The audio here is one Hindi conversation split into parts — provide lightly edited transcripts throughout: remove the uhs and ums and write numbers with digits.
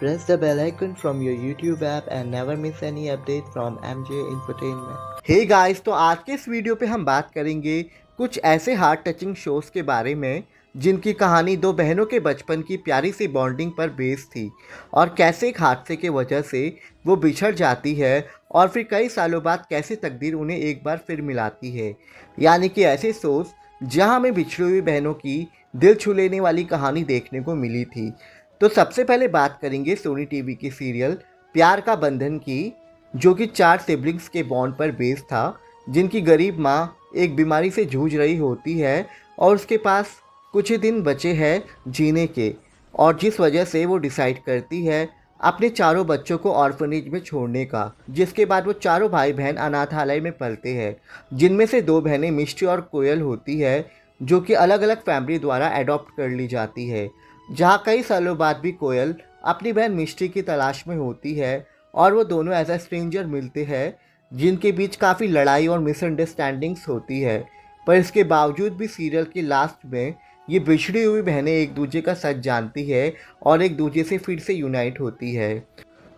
Press the bell icon from your YouTube app and never miss any update from MJ Entertainment. Hey guys, तो आज के इस वीडियो पे हम बात करेंगे कुछ ऐसे हार्ट टचिंग शोज़ के बारे में जिनकी कहानी दो बहनों के बचपन की प्यारी सी बॉन्डिंग पर बेस्ड थी और कैसे एक हादसे की वजह से वो बिछड़ जाती है और फिर कई सालों बाद कैसे तकदीर उन्हें एक बार फिर मिलाती है। यानी कि ऐसे शोज़ जहां हमें बिछड़ी हुई बहनों की दिल छू लेने वाली कहानी देखने को मिली थी। तो सबसे पहले बात करेंगे सोनी टीवी की सीरियल प्यार का बंधन की, जो कि 4 सिबलिंग्स के बॉन्ड पर बेस्ड था, जिनकी गरीब माँ एक बीमारी से जूझ रही होती है और उसके पास कुछ ही दिन बचे हैं जीने के, और जिस वजह से वो डिसाइड करती है अपने चारों बच्चों को ऑर्फनेज में छोड़ने का, जिसके बाद वो चारों भाई बहन अनाथालय में पलते हैं, जिनमें से 2 बहनें मिष्टी और कोयल होती है, जो कि अलग अलग फैमिली द्वारा अडॉप्ट कर ली जाती है। जहाँ कई सालों बाद भी कोयल अपनी बहन मिष्टी की तलाश में होती है और वो दोनों एज अ स्ट्रेंजर मिलते हैं, जिनके बीच काफ़ी लड़ाई और मिसअंडरस्टैंडिंग्स होती है। पर इसके बावजूद भी सीरियल के लास्ट में ये बिछड़ी हुई बहनें एक दूसरे का सच जानती है और एक दूसरे से फिर से यूनाइट होती है।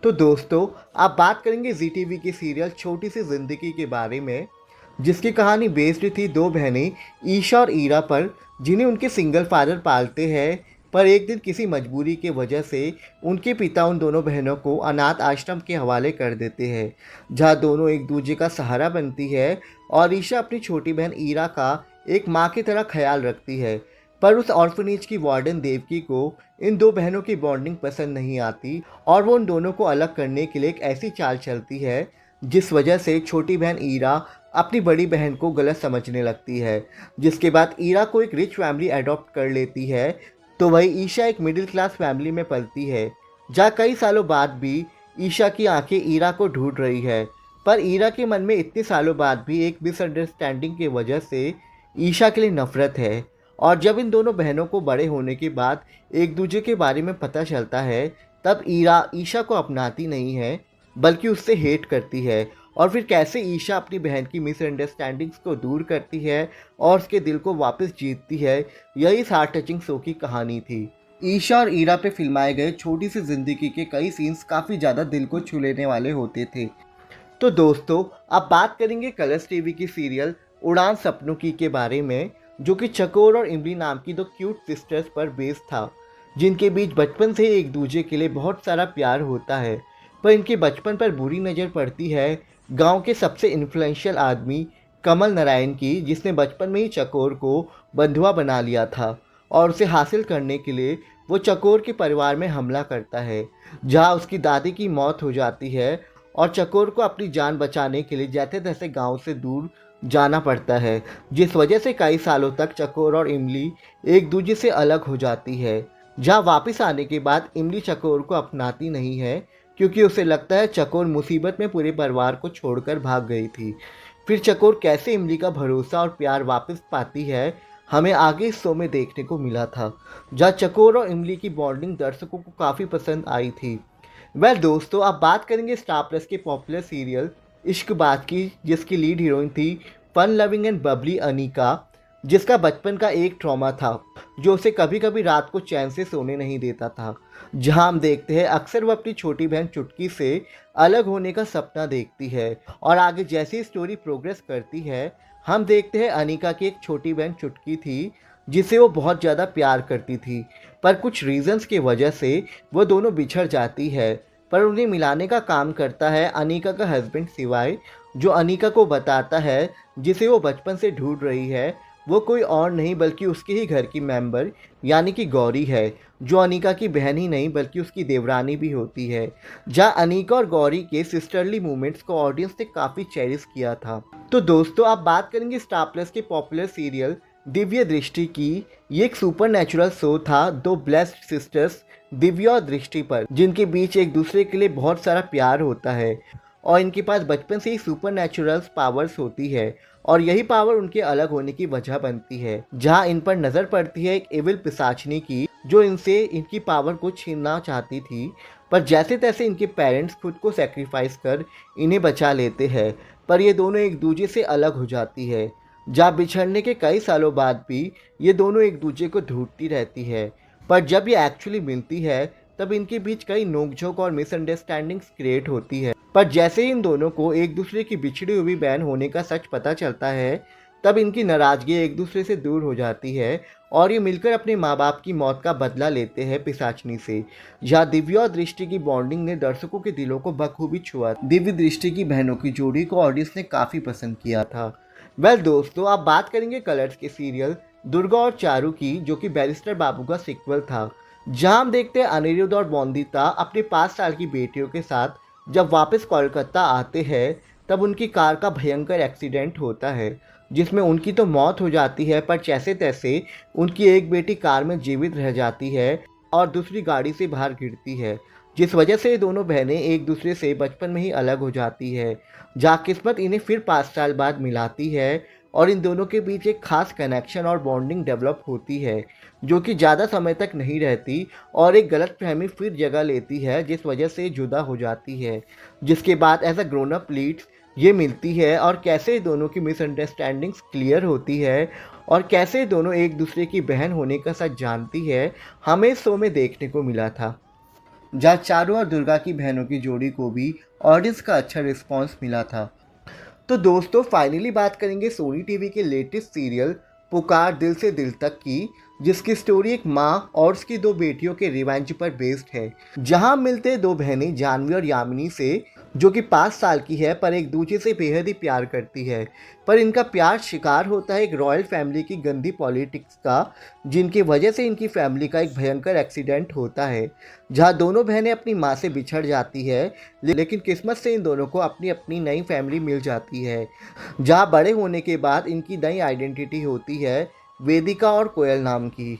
तो दोस्तों, आप बात करेंगे जी टीवी की सीरियल छोटी सी ज़िंदगी के बारे में, जिसकी कहानी बेस्ड थी 2 बहनें ईशा और ईरा पर, जिन्हें उनके सिंगल फादर पालते हैं। पर एक दिन किसी मजबूरी की वजह से उनके पिता उन दोनों बहनों को अनाथ आश्रम के हवाले कर देते हैं, जहां दोनों एक दूसरे का सहारा बनती है और ईशा अपनी छोटी बहन ईरा का एक माँ की तरह ख्याल रखती है। पर उस ऑर्फनेज की वार्डन देवकी को इन 2 बहनों की बॉन्डिंग पसंद नहीं आती और वो उन दोनों को अलग करने के लिए एक ऐसी चाल चलती है जिस वजह से छोटी बहन ईरा अपनी बड़ी बहन को गलत समझने लगती है। जिसके बाद ईरा को एक रिच फैमिली अडॉप्ट कर लेती है, तो वही ईशा एक मिडिल क्लास फैमिली में पलती है, जहाँ कई सालों बाद भी ईशा की आंखें ईरा को ढूंढ रही है। पर ईरा के मन में इतने सालों बाद भी एक मिसअंडरस्टैंडिंग की वजह से ईशा के लिए नफरत है। और जब इन दोनों बहनों को बड़े होने के बाद एक दूसरे के बारे में पता चलता है, तब ईरा ईशा को अपनाती नहीं है बल्कि उससे हेट करती है। और फिर कैसे ईशा अपनी बहन की मिसअंडरस्टैंडिंग्स को दूर करती है और उसके दिल को वापस जीतती है, यही इस हार्ट टचिंग शो की कहानी थी। ईशा और ईरा पे फिल्माए गए छोटी सी जिंदगी के कई सीन्स काफ़ी ज़्यादा दिल को छू लेने वाले होते थे। तो दोस्तों, अब बात करेंगे कलर्स टीवी की सीरियल उड़ान सपनों की के बारे में, जो कि चकोर और इमली नाम की 2 क्यूट सिस्टर्स पर बेस्ड था, जिनके बीच बचपन से एक दूसरे के लिए बहुत सारा प्यार होता है। पर इनके बचपन पर बुरी नज़र पड़ती है गांव के सबसे इन्फ्लुएंशियल आदमी कमल नारायण की, जिसने बचपन में ही चकोर को बंधुआ बना लिया था और उसे हासिल करने के लिए वो चकोर के परिवार में हमला करता है, जहां उसकी दादी की मौत हो जाती है और चकोर को अपनी जान बचाने के लिए जैसे तैसे गांव से दूर जाना पड़ता है, जिस वजह से कई सालों तक चकोर और इमली एक दूसरे से अलग हो जाती है। जहां वापस आने के बाद इमली चकोर को अपनाती नहीं है, क्योंकि उसे लगता है चकोर मुसीबत में पूरे परिवार को छोड़कर भाग गई थी। फिर चकोर कैसे इमली का भरोसा और प्यार वापस पाती है, हमें आगे इस शो में देखने को मिला था, जहाँ चकोर और इमली की बॉन्डिंग दर्शकों को काफ़ी पसंद आई थी। वेल दोस्तों, अब बात करेंगे स्टार प्लस के पॉपुलर सीरियल इश्कबाज की, जिसकी लीड हीरोइन थी fun loving and bubbly Anika, जिसका बचपन का एक ट्रॉमा था जो उसे कभी कभी रात को चैन से सोने नहीं देता था। जहां हम देखते हैं अक्सर वो अपनी छोटी बहन चुटकी से अलग होने का सपना देखती है, और आगे जैसी स्टोरी प्रोग्रेस करती है हम देखते हैं अनीका की एक छोटी बहन चुटकी थी जिसे वो बहुत ज़्यादा प्यार करती थी। पर कुछ रीजंस की वजह से वो दोनों बिछड़ जाती है, पर उन्हें मिलाने का काम करता है अनीका का हस्बैंड शिवाय, जो अनीका को बताता है जिसे वो बचपन से ढूंढ रही है वो कोई और नहीं बल्कि उसके ही घर की मेंबर यानी कि गौरी है, जो अनीका की बहन ही नहीं बल्कि उसकी देवरानी भी होती है। जहाँ अनीका और गौरी के सिस्टरली मूवमेंट्स को ऑडियंस ने काफ़ी चेरिश किया था। तो दोस्तों, आप बात करेंगे स्टार प्लस के पॉपुलर सीरियल दिव्य दृष्टि की। ये एक सुपर नेचुरल शो था 2 ब्लेस्ड सिस्टर्स दिव्या और दृष्टि पर, जिनके बीच एक दूसरे के लिए बहुत सारा प्यार होता है और इनके पास बचपन से ही सुपर नेचुरल पावर्स होती है, और यही पावर उनके अलग होने की वजह बनती है। जहां इन पर नज़र पड़ती है एक एविल पिशाचिनी की, जो इनसे इनकी पावर को छीनना चाहती थी। पर जैसे तैसे इनके पेरेंट्स खुद को सेक्रीफाइस कर इन्हें बचा लेते हैं, पर ये दोनों एक दूसरे से अलग हो जाती है। जहाँ बिछड़ने के कई सालों बाद भी ये दोनों एक दूसरे को ढूंढती रहती है, पर जब ये एक्चुअली मिलती है तब इनके बीच कई नोकझोंक और मिसअंडरस्टैंडिंग्स क्रिएट होती है। पर जैसे ही इन दोनों को एक दूसरे की बिछड़ी हुई बहन होने का सच पता चलता है, तब इनकी नाराजगी एक दूसरे से दूर हो जाती है और ये मिलकर अपने माँ बाप की मौत का बदला लेते हैं पिशाचनी से। जहाँ दिव्या और दृष्टि की बॉन्डिंग ने दर्शकों के दिलों को बखूबी छुआ। दिव्य दृष्टि की बहनों की जोड़ी को ऑडियंस ने काफ़ी पसंद किया था। वेल दोस्तों, आप बात करेंगे कलर्स के सीरियल दुर्गा और चारू की, जो कि बैरिस्टर बाबू का सीक्वल था। जहाँ हम देखते हैं अनिरुद्ध और बॉन्दिता अपने 5 साल की बेटियों के साथ जब वापस कोलकाता आते हैं, तब उनकी कार का भयंकर एक्सीडेंट होता है, जिसमें उनकी तो मौत हो जाती है, पर जैसे तैसे उनकी एक बेटी कार में जीवित रह जाती है और दूसरी गाड़ी से बाहर गिरती है, जिस वजह से ये दोनों बहनें एक दूसरे से बचपन में ही अलग हो जाती है। जहाँ किस्मत इन्हें फिर 5 साल बाद मिलाती है और इन दोनों के बीच एक खास कनेक्शन और बॉन्डिंग डेवलप होती है, जो कि ज़्यादा समय तक नहीं रहती और एक गलतफहमी फिर जगह लेती है, जिस वजह से जुदा हो जाती है। जिसके बाद as a grown up leads ये मिलती है और कैसे दोनों की मिसअंडरस्टैंडिंग्स क्लियर होती है और कैसे दोनों एक दूसरे की बहन होने का सच जानती है, हमें इस शो में देखने को मिला था। जहाँ चारू और दुर्गा की बहनों की जोड़ी को भी ऑडियंस का अच्छा रिस्पांस मिला था। तो दोस्तों, फाइनली बात करेंगे सोनी टीवी के लेटेस्ट सीरियल पुकार दिल से दिल तक की, जिसकी स्टोरी एक माँ और उसकी 2 बेटियों के रिवेंज पर बेस्ड है। जहां मिलते हैं 2 बहनें जानवी और यामिनी से, जो कि 5 साल की है पर एक दूसरे से बेहद ही प्यार करती है। पर इनका प्यार शिकार होता है एक रॉयल फैमिली की गंदी पॉलिटिक्स का, जिनकी वजह से इनकी फैमिली का एक भयंकर एक्सीडेंट होता है, जहां दोनों बहनें अपनी माँ से बिछड़ जाती है, लेकिन किस्मत से इन दोनों को अपनी अपनी नई फैमिली मिल जाती है। जहां बड़े होने के बाद इनकी नई आइडेंटिटी होती है वेदिका और कोयल नाम की।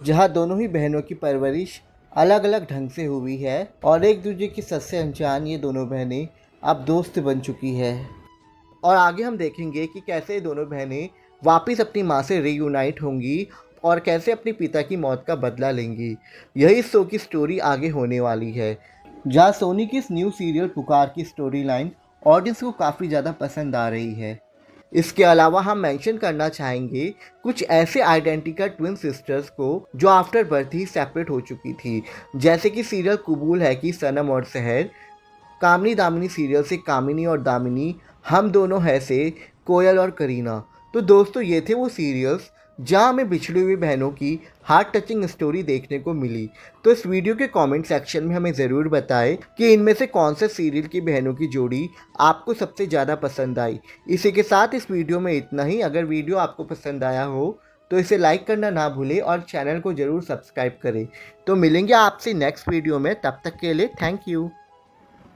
जहां दोनों ही बहनों की परवरिश अलग अलग ढंग से हुई है और एक दूसरे की सच से अनजान ये दोनों बहनें अब दोस्त बन चुकी है। और आगे हम देखेंगे कि कैसे ये दोनों बहनें वापस अपनी माँ से रीयूनाइट होंगी और कैसे अपने पिता की मौत का बदला लेंगी। यही शो की स्टोरी आगे होने वाली है। जहाँ सोनी की इस न्यू सीरियल पुकार की स्टोरी लाइन ऑडियंस को काफ़ी ज़्यादा पसंद आ रही है। इसके अलावा हम मेंशन करना चाहेंगे कुछ ऐसे आइडेंटिकल ट्विन सिस्टर्स को जो आफ्टर बर्थ ही सेपरेट हो चुकी थी, जैसे कि सीरियल कबूल है कि सनम और सहर, कामिनी दामिनी सीरियल से कामिनी और दामिनी, हम दोनों है से कोयल और करीना। तो दोस्तों, ये थे वो सीरियल्स जहाँ हमें बिछड़ी हुई बहनों की हार्ट टचिंग स्टोरी देखने को मिली। तो इस वीडियो के कमेंट सेक्शन में हमें ज़रूर बताएं कि इनमें से कौन से सीरियल की बहनों की जोड़ी आपको सबसे ज़्यादा पसंद आई। इसी के साथ इस वीडियो में इतना ही। अगर वीडियो आपको पसंद आया हो तो इसे लाइक करना ना भूलें और चैनल को ज़रूर सब्सक्राइब करें। तो मिलेंगे आपसे नेक्स्ट वीडियो में, तब तक के लिए थैंक यू।